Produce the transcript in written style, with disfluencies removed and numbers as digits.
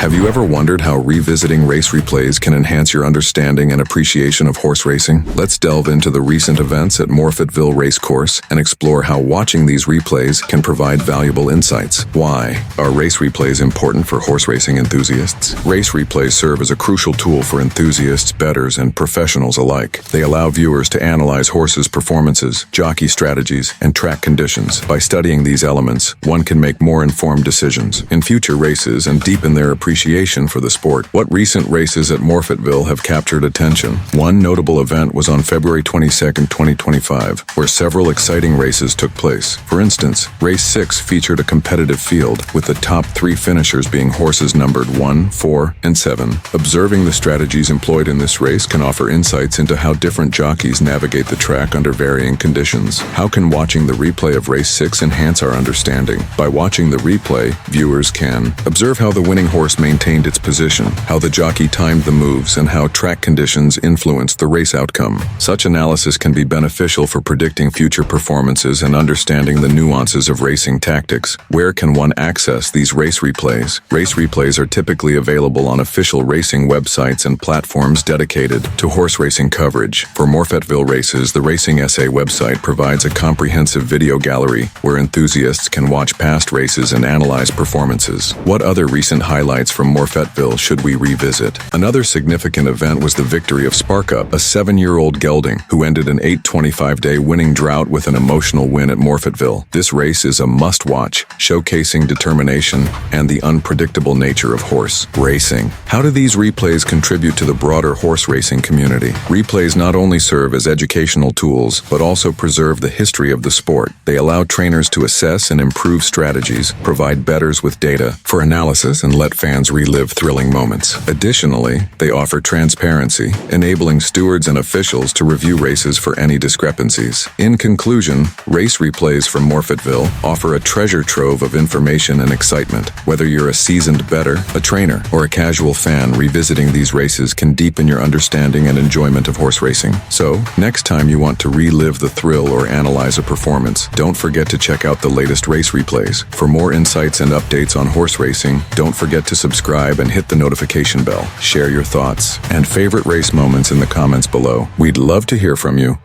Have you ever wondered how revisiting race replays can enhance your understanding and appreciation of horse racing? Let's delve into the recent events at Morphettville Racecourse and explore how watching these replays can provide valuable insights. Why are race replays important for horse racing enthusiasts? Race replays serve as a crucial tool for enthusiasts, bettors, and professionals alike. They allow viewers to analyze horses' performances, jockey strategies, and track conditions. By studying these elements, one can make more informed decisions in future races and deepen their appreciation for the sport. What recent races at Morphettville have captured attention? One notable event was on February 22, 2025, where several exciting races took place. For instance, Race 6 featured a competitive field, with the top 3 finishers being horses numbered 1, 4, and 7. Observing the strategies employed in this race can offer insights into how different jockeys navigate the track under varying conditions. How can watching the replay of Race 6 enhance our understanding? By watching the replay, viewers can observe how the winning horse maintained its position, how the jockey timed the moves, and how track conditions influenced the race outcome. Such analysis can be beneficial for predicting future performances and understanding the nuances of racing tactics. Where can one access these race replays? Race replays are typically available on official racing websites and platforms dedicated to horse racing coverage. For Morphettville races, the Racing SA website provides a comprehensive video gallery where enthusiasts can watch past races and analyze performances. What other recent highlights from Morphettville should we revisit? Another significant event was the victory of Sparkup, a 7-year-old gelding who ended an 825-day winning drought with an emotional win at Morphettville. This race is a must-watch, showcasing determination and the unpredictable nature of horse racing. How do these replays contribute to the broader horse racing community? Replays not only serve as educational tools, but also preserve the history of the sport. They allow trainers to assess and improve strategies, provide bettors with data for analysis, and let fans relive thrilling moments. Additionally, they offer transparency, enabling stewards and officials to review races for any discrepancies. In conclusion, race replays from Morphettville offer a treasure trove of information and excitement. Whether you're a seasoned bettor, a trainer, or a casual fan, revisiting these races can deepen your understanding and enjoyment of horse racing. So, next time you want to relive the thrill or analyze a performance, don't forget to check out the latest race replays. For more insights and updates on horse racing, don't forget to subscribe and hit the notification bell. Share your thoughts and favorite race moments in the comments below. We'd love to hear from you.